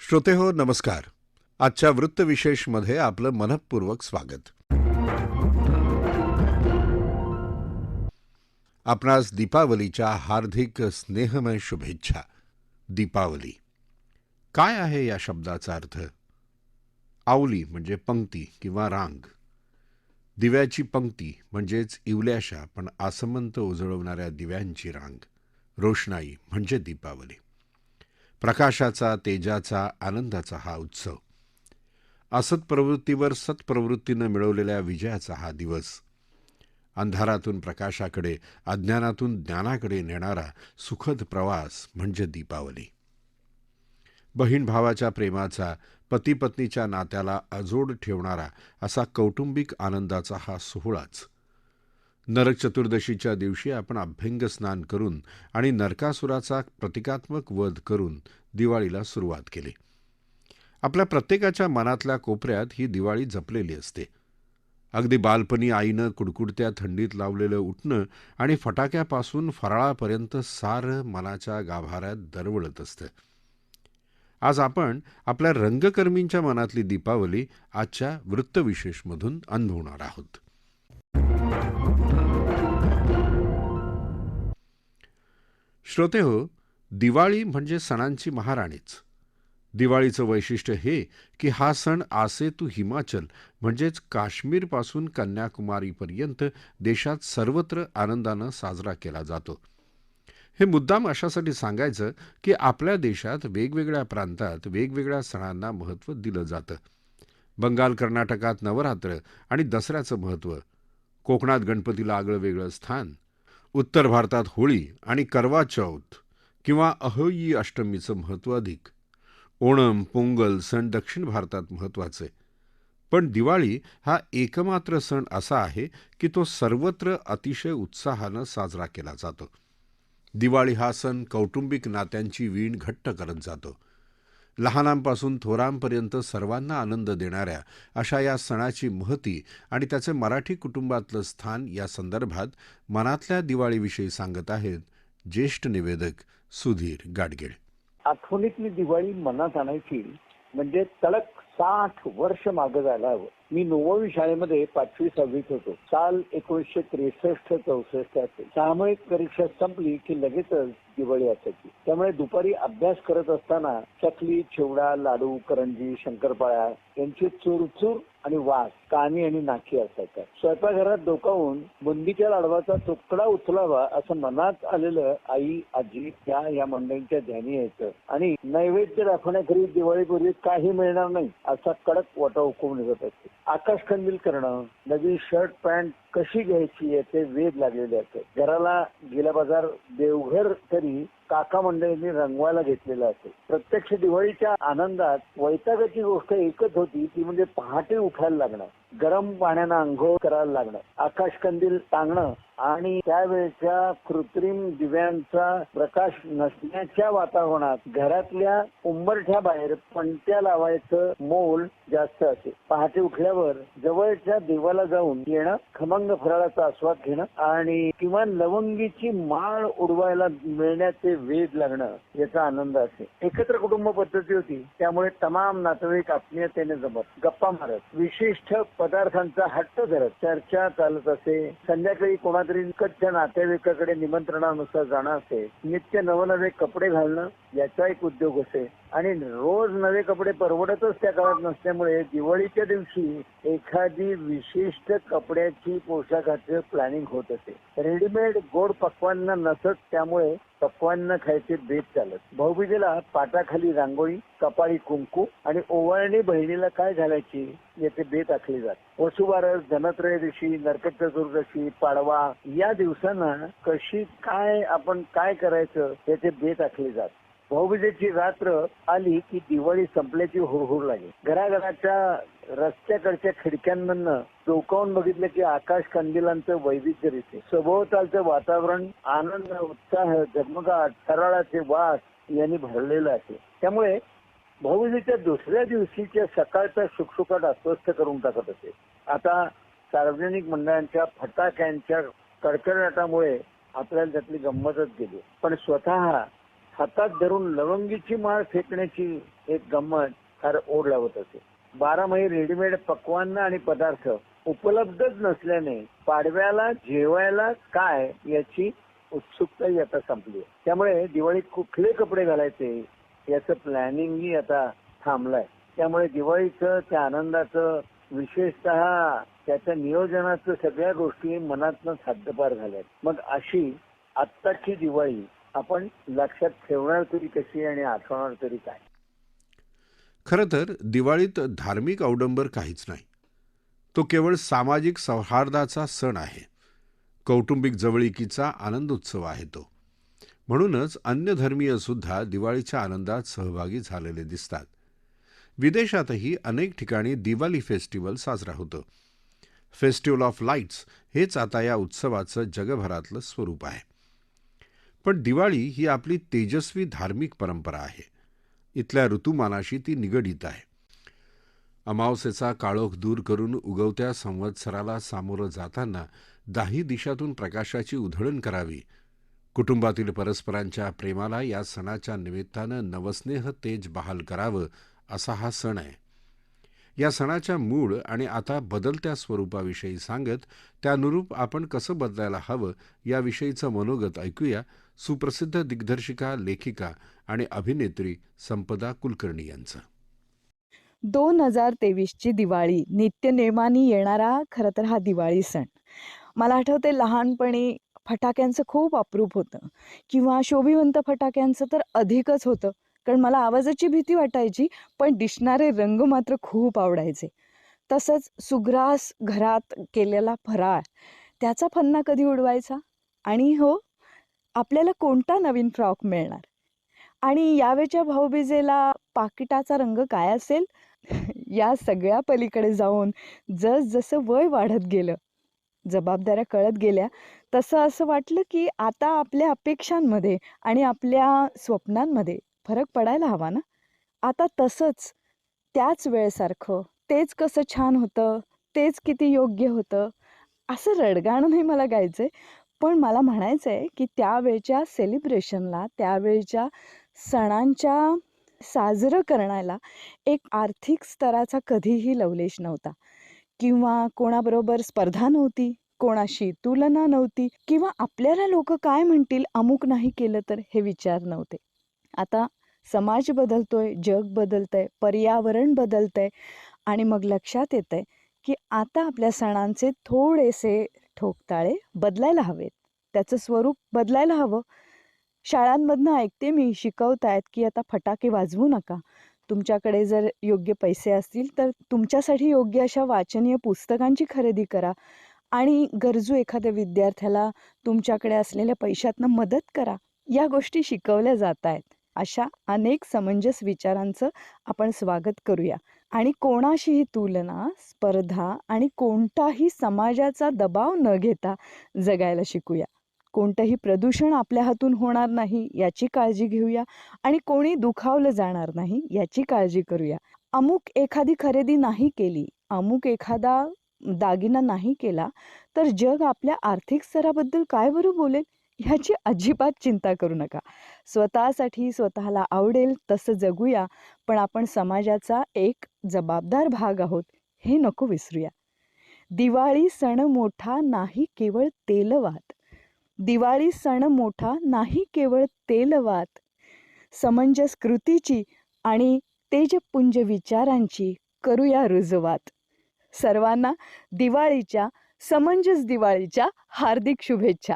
श्रोते हो नमस्कार. आजच्या वृत्तविशेषमध्ये आपलं मनःपूर्वक स्वागत. आपणास दीपावलीच्या हार्दिक स्नेहमय शुभेच्छा. दीपावली काय आहे या शब्दाचा अर्थ? आवली म्हणजे पंक्ती किंवा रांग. दिव्याची पंक्ती म्हणजेच इवल्याशा पण आसमंत उजळवणाऱ्या दिव्यांची रांग. रोषणाई म्हणजे दीपावली. प्रकाशाचा, तेजाचा, आनंदाचा हा उत्सव. असत प्रवृत्तीवर सत्प्रवृत्तीनं मिळवलेल्या विजयाचा हा दिवस. अंधारातून प्रकाशाकडे, अज्ञानातून ज्ञानाकडे नेणारा सुखद प्रवास म्हणजे दीपावली. बहीण भावाच्या प्रेमाचा, पती पत्नीच्या नात्याला अजोड ठेवणारा असा कौटुंबिक आनंदाचा हा सोहळाच. नरक चतुर्दशीच्या दिवशी आपण अभ्यंग स्नान करून आणि नरकासुराचा प्रतिकात्मक वध करून दिवाळीला सुरुवात केली. आपल्या प्रत्येकाच्या मनातल्या कोपऱ्यात ही दिवाळी जपलेली असते. अगदी बालपणी आईनं कुडकुडत्या थंडीत लावलेलं उठणं आणि फटाक्यापासून फराळापर्यंत सारं मनाच्या गाभाऱ्यात दरवळत असतं. आज आपण आपल्या रंगकर्मींच्या मनातली दीपावली आजच्या वृत्तविशेषमधून अनुभवणार आहोत. श्रोते हो, दिवाळी म्हणजे सणांची महाराणीच. दिवाळीचं वैशिष्ट्य हे की हा सण आसे तू हिमाचल म्हणजेच काश्मीरपासून कन्याकुमारीपर्यंत देशात सर्वत्र आनंदानं साजरा केला जातो. हे मुद्दाम अशासाठी सांगायचं की आपल्या देशात वेगवेगळ्या प्रांतात वेगवेगळ्या सणांना महत्त्व दिलं जातं. बंगाल कर्नाटकात नवरात्र आणि दसऱ्याचं महत्त्व, कोकणात गणपतीला आगळं वेगळं स्थान, उत्तर भारतात होळी आणि करवा चौथ किंवा अहोई अष्टमीचं महत्त्व अधिक. ओणम, पोंगल सण दक्षिण भारतात महत्त्वाचे. पण दिवाळी हा एकमात्र सण असा आहे की तो सर्वत्र अतिशय उत्साहानं साजरा केला जातो. दिवाळी हा सण कौटुंबिक नात्यांची वीण घट्ट करत जातो. लहानांपासून थोरांपर्यंत सर्वांना आनंद देणाऱ्या अशा या सणाची महती आणि त्याचे मराठी कुटुंबातलं स्थान या संदर्भात मनातल्या दिवाळीविषयी सांगत आहेत ज्येष्ठ निवेदक सुधीर गाडगीळ. आठवणीतली दिवाळी मनात आणायची म्हणजे तडक 60 वर्ष मागे जायला हवं. मी नववी शाळेमध्ये 5वी-6वीत होतो. साल 1963-64 असेल. सामूहिक परीक्षा संपली की लगेचच दिवाळी असायची. त्यामुळे दुपारी अभ्यास करत असताना चकली, चिवडा, लाडू, करंजी, शंकरपाळ्या यांची चुरचूर आणि वास कानी आणि नाकी असायचा. स्वयंपाकघरात डोकावून बुंदीच्या लाडवाचा तुकडा उचलावा असं मनात आलेलं आई, आजी या मंडळींच्या ध्यानी यायचं आणि नैवेद्य दाखवण्याकरी दिवाळीपूर्वी काही मिळणार नाही असा कडक वाटा हुकूम निघत असते. आकाशकंदील करणं, नवीन शर्ट पॅन्ट कशी घ्यायची याचे वेध लागलेले असत. घराला गेला बाजार देवघर तरी काका मंडळींनी रंगवायला घेतलेला असेल. प्रत्यक्ष दिवाळीच्या आनंदात वैतागाची गोष्ट एकच होती ती म्हणजे पहाटे उठायला लागणं, गरम पाण्यानं आंघोळ करायला लागणं, आकाशकंदील टांगणं आणि त्यावेळेच्या कृत्रिम दिव्यांचा प्रकाश नसण्याच्या वातावरणात घरातल्या उंबरठ्या बाहेर पणत्या लावायचं मोल जास्त असे. पहाटे उठल्यावर जवळच्या देवाला जाऊन येणं, खमंग फराळाचा आस्वाद घेणं आणि किमान लवंगीची माळ उडवायला मिळण्याचे वेध लागणं याचा आनंद असे. एकत्र कुटुंब पद्धती होती त्यामुळे तमाम नातेवाईक आत्मीयतेने जमत, गप्पा मारत, विशिष्ट पदार्थांचा हट्ट धरत चर्चा चालत असे. संध्याकाळी कोणातरी निकटच्या नातेवाईकाकडे निमंत्रणानुसार जाणं असे. नित्य नवनवे कपडे घालणं याचा एक उद्योग असे आणि रोज नवे कपडे परवडतच त्या काळात नसल्यामुळे दिवाळीच्या दिवशी एखादी विशिष्ट कपड्याची पोशाखाचे प्लॅनिंग होत असे. रेडीमेड गोड पक्वान्न नसत त्यामुळे पक्वान्न खायचे बेत चालत. भाऊबीजेला पाटाखाली रांगोळी, कपाळी कुंकू आणि ओवाळणी बहिणीला काय घालायची याचे बेत आखले जात. वसुबारस, धनत्रयोदशी, नरक चतुर्दशी, पाडवा या दिवसांना कशी आपण काय करायचं याचे बेत आखले जात. भाऊबीजेची रात्र आली की दिवाळी संपल्याची हुरहुर लागली. घराघराच्या रस्त्याकडच्या खिडक्यांमधनं डोकावून बघितलं की आकाश कंदिलांचं वैविध्य दिसते. सभोवतालचं वातावरण आनंद, उत्साह, झगमगाट, फराळाचे वास यांनी भरलेलं असे. त्यामुळे भाऊबीजेच्या दुसऱ्या दिवशीच्या सकाळचा शुकशुकाट अस्वस्थ करून टाकत असे. आता सार्वजनिक मंडळांच्या फटाक्यांच्या कडकडाटामुळे आपल्याला त्यातली गंमतच गेली. पण स्वतः हातात धरून लवंगीची माळ फेकण्याची एक गंमत फार ओढ लावत असे. 12 महिने रेडीमेड पक्वान्न आणि पदार्थ उपलब्धच नसल्याने पाडव्याला जेवायला काय याची उत्सुकताही आता संपली. त्यामुळे दिवाळीत कुठले कपडे घालायचे याचं प्लॅनिंगही आता थांबलंय. त्यामुळे दिवाळीचं त्या आनंदाचं विशेषतः त्याच्या नियोजनाचं सगळ्या गोष्टी मनातनं हद्दपार झाल्यात. मग अशी आत्ताची दिवाळी आपण लक्षात ठेवणार तरी कशी आणि आठवणार तरी काय? खरं तर दिवाळीत धार्मिक अवडंबर काहीच नाही. तो केवळ सामाजिक सौहार्दाचा सण आहे. कौटुंबिक जवळीकीचा आनंदोत्सव आहे तो. म्हणूनच अन्य धर्मीय सुद्धा दिवाळीच्या आनंदात सहभागी झालेले दिसतात. विदेशातही अनेक ठिकाणी दिवाळी फेस्टिवल साजरा होतो. फेस्टिवल ऑफ लाईट्स हेच आता या उत्सवाचं जगभरातलं स्वरूप आहे. पण दिवाळी ही आपली तेजस्वी धार्मिक परंपरा आहे. इथल्या ऋतुमानाशी ती निगडीत आहे. अमावस्येचा काळोख दूर करून उगवत्या संवत्सराला सामोरं जाताना 10 दिशातून प्रकाशाची उधळण करावी. कुटुंबातील परस्परांच्या प्रेमाला या सणाच्या निमित्तानं नवस्नेह तेज बहाल करावं असा हा सण आहे. या सणाच्या मूळ आणि आता बदलत्या स्वरूपाविषयी सांगत त्यानुरूप आपण कसं बदलायला हवं याविषयीचं मनोगत ऐकूया सुप्रसिद्ध दिग्दर्शिका, लेखिका आणि अभिनेत्री संपदा कुलकर्णी यांचं. 2023ची दिवाळी नित्यनेमाने येणारा खरं तर हा दिवाळी सण. मला आठवते लहानपणी फटाक्यांचं खूप अप्रूप होतं किंवा शोभिवंत फटाक्यांचं तर अधिकच होतं. कारण मला आवाजाची भीती वाटायची, पण दिसणारे रंग मात्र खूप आवडायचे. तसंच सुग्रास घरात केलेला फराळ, त्याचा फन्ना कधी उडवायचा आणि हो, आपल्याला कोणता नवीन फ्रॉक मिळणार आणि यावेळच्या भाऊबीजेला पाकिटाचा रंग काय असेल या सगळ्या पलीकडे जाऊन जसजसं वय वाढत गेलं, जबाबदाऱ्या कळत गेल्या, तसं असं वाटलं की आता आपल्या अपेक्षांमध्ये आणि आपल्या स्वप्नांमध्ये फरक पडायला हवा ना. आता तसंच त्याच वेळेसारखं तेच कसं छान होतं, तेच किती योग्य होतं, असं रडगाणं नाही मला गायचंय. पण मला म्हणायचं आहे की त्यावेळच्या सेलिब्रेशनला, त्यावेळच्या सणांच्या साजरं करण्याला एक आर्थिक स्तराचा कधीही लवलेश नव्हता किंवा कोणाबरोबर स्पर्धा नव्हती, कोणाशी तुलना नव्हती किंवा आपल्याला लोक काय म्हणतील अमुक नाही केलं तर हे विचार नव्हते. आता समाज बदलतोय, जग बदलतंय, पर्यावरण बदलतंय आणि मग लक्षात येतंय की आता आपल्या सणांचे थोडेसे ठोकताळे बदलायला हवेत, त्याचं स्वरूप बदलायला हवं. शाळांमधनं ऐकते मी, शिकवतायत की आता फटाके वाजवू नका. तुमच्याकडे जर योग्य पैसे असतील तर तुमच्यासाठी योग्य अशा वाचनीय पुस्तकांची खरेदी करा आणि गरजू एखाद्या विद्यार्थ्याला तुमच्याकडे असलेल्या पैशातनं मदत करा. या गोष्टी शिकवल्या जात आहेत. अशा अनेक समंजस विचारांचं आपण स्वागत करूया आणि कोणाशीही तुलना, स्पर्धा आणि कोणताही समाजाचा दबाव न घेता जगायला शिकूया. कोणतंही प्रदूषण आपल्या हातून होणार नाही याची काळजी घेऊया आणि कोणी दुखावलं जाणार नाही याची काळजी करूया. अमुक एखादी खरेदी नाही केली, अमुक एखादा दागिना नाही केला तर जग आपल्या आर्थिक स्तराबद्दल काय बरं बोलेल ह्याची अजिबात चिंता करू नका. स्वतःसाठी स्वतःला आवडेल तसं जगूया, पण आपण समाजाचा एक जबाबदार भाग आहोत हे नको विसरूया. दिवाळी सण मोठा नाही केवळ तेलवात, दिवाळी सण मोठा नाही केवळ तेलवात, समंजस कृतीची आणि तेजपुंज विचारांची करूया रुजवात. सर्वांना दिवाळीच्या, समंजस दिवाळीच्या हार्दिक शुभेच्छा.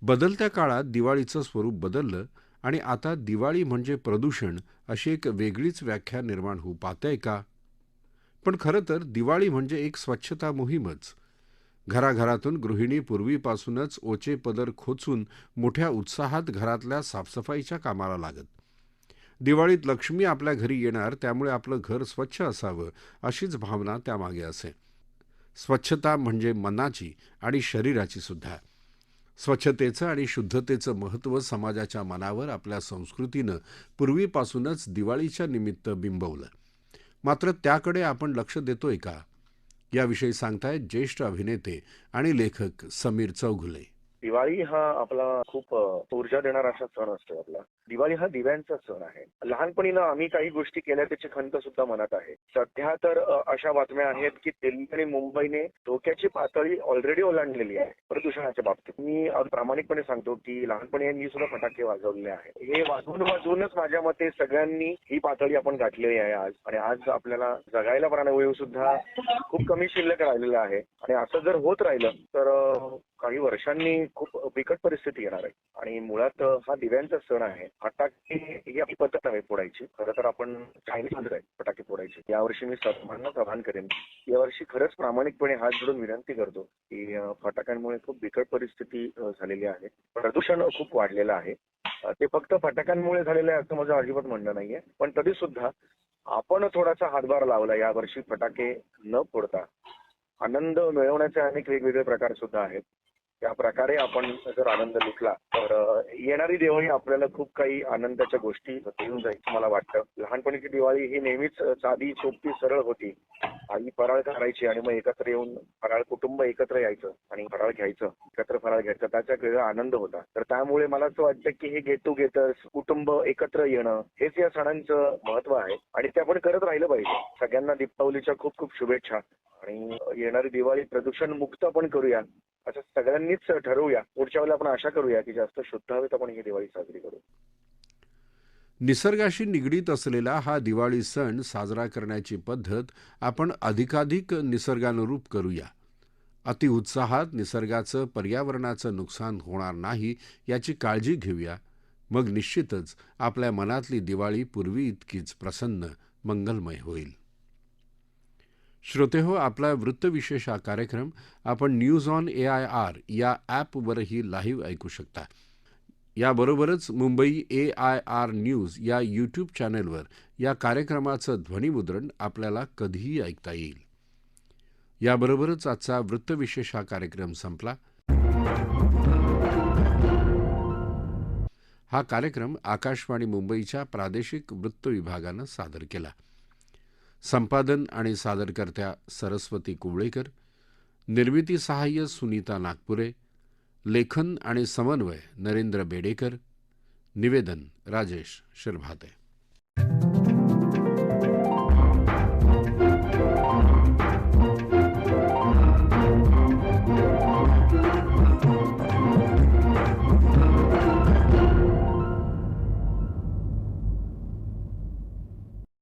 बदलत्या काळात दिवाळीचं स्वरूप बदललं आणि आता दिवाळी म्हणजे प्रदूषण अशी एक वेगळीच व्याख्या निर्माण होऊ पाहते का? पण खरं तर दिवाळी म्हणजे एक स्वच्छता मोहीमच. घराघरातून गृहिणी पूर्वीपासूनच ओचे पदर खोचून मोठ्या उत्साहात घरातल्या साफसफाईच्या कामाला लागत. दिवाळीत लक्ष्मी आपल्या घरी येणार, त्यामुळे आपलं घर स्वच्छ असावं अशीच भावना त्यामागे असे. स्वच्छता म्हणजे मनाची आणि शरीराची सुद्धा. स्वच्छतेचं आणि शुद्धतेचं महत्त्व समाजाच्या मनावर आपल्या संस्कृतीनं पूर्वीपासूनच दिवाळीच्या निमित्त बिंबवलं. मात्र त्याकडे आपण लक्ष देतोय का? याविषयी सांगतायत ज्येष्ठ अभिनेते आणि लेखक समीर चौघुले. दिवाळी हा आपला खूप ऊर्जा देणारा असा सण असतो आपला. दिवाळी हा दिव्यांचा सण आहे. लहानपणी ना आम्ही काही गोष्टी केल्या त्याची खंत सुद्धा मनात आहे. सध्या तर अशा बातम्या आहेत की दिल्ली आणि मुंबईने धोक्याची पातळी ऑलरेडी ओलांडलेली आहे प्रदूषणाच्या बाबतीत. मी प्रामाणिकपणे सांगतो की लहानपणी मी सुद्धा फटाके वाजवलेले आहेत. हे वाजवूनच माझ्या मते सगळ्यांनी ही पातळी आपण गाठलेली आहे आज. आणि आज आपल्याला जगायला प्राणवायू सुद्धा खूप कमी शिल्लक राहिलेला आहे. आणि असं जर होत राहिलं तर काही वर्षांनी खूप बिकट परिस्थिती येणार आहे. आणि मुळात हा दिव्यांचा सण आहे. फटाके ही आपली पद्धत आहे फोडायची. खरं तर आपण चायनीज आहे फटाके फोडायचे. यावर्षी मी सर्वांनाच आवाहन करेन. यावर्षी खरंच प्रामाणिकपणे हात जोडून विनंती करतो की फटाक्यांमुळे खूप बिकट परिस्थिती झालेली आहे. प्रदूषण खूप वाढलेलं आहे. ते फक्त फटाक्यांमुळे झालेलं आहे असं माझं अजिबात म्हणणं नाहीये. पण तरी सुद्धा आपण थोडासा हातभार लावला यावर्षी फटाके न फोडता. आनंद मिळवण्याचे अनेक वेगवेगळे प्रकार सुद्धा आहेत. त्या प्रकारे आपण जर आनंद लुटला तर येणारी दिवाळी आपल्याला खूप काही आनंदाच्या गोष्टी देऊन जाईल मला वाटतं. लहानपणीची दिवाळी ही नेहमीच साधी सोपी सरळ होती. आई फराळ करायची आणि मग एकत्र येऊन कुटुंब एकत्र यायचं आणि फराळ घ्यायचं. एकत्र फराळ घ्यायचं त्याचा वेगळा आनंद होता. तर त्यामुळे मला असं वाटतं की हे गेट टुगेदर्स कुटुंब एकत्र येणं हेच या सणांचं महत्व आहे. आणि ते आपण करत राहिलं पाहिजे. सगळ्यांना दीपावलीच्या खूप खूप शुभेच्छा. आणि येणारी दिवाळी प्रदूषण मुक्त आपण करूया असं सगळ्यांनीच ठरवूया. पुढच्या वेळेला आपण आशा करूया की जास्त शुद्ध हवेत आपण ही दिवाळी साजरी करू. निसर्गाशी निगडीत असलेला हा दिवाळी सण साजरा करण्याची पद्धत आपण अधिकाधिक निसर्गानुरूप करूया. अतिउत्साहात निसर्गाचं पर्यावरणाचं नुकसान होणार नाही याची काळजी घेऊया. मग निश्चितच आपल्या मनातली दिवाळी पूर्वी इतकीच प्रसन्न मंगलमय होईल. श्रोतेहो, आपला वृत्तविशेष हा कार्यक्रम आपण न्यूज ऑन AIR या ॲपवरही लाईव्ह ऐकू शकता. याबरोबरच मुंबई AIR न्यूज या यूट्यूब चॅनेलवर या कार्यक्रमाचं ध्वनिमुद्रण आपल्याला कधीही ऐकता येईल. याबरोबरच आजचा वृत्तविशेष हा कार्यक्रम संपला. हा कार्यक्रम आकाशवाणी मुंबईच्या प्रादेशिक वृत्त विभागानं सादर केला. संपादन आणि सादरकर्त्या सरस्वती कुवळेकर, निर्मिती सहाय्य सुनीता नागपुरे, लेखन आणि समन्वय नरेंद्र बेडेकर, निवेदन राजेश शिरभाते.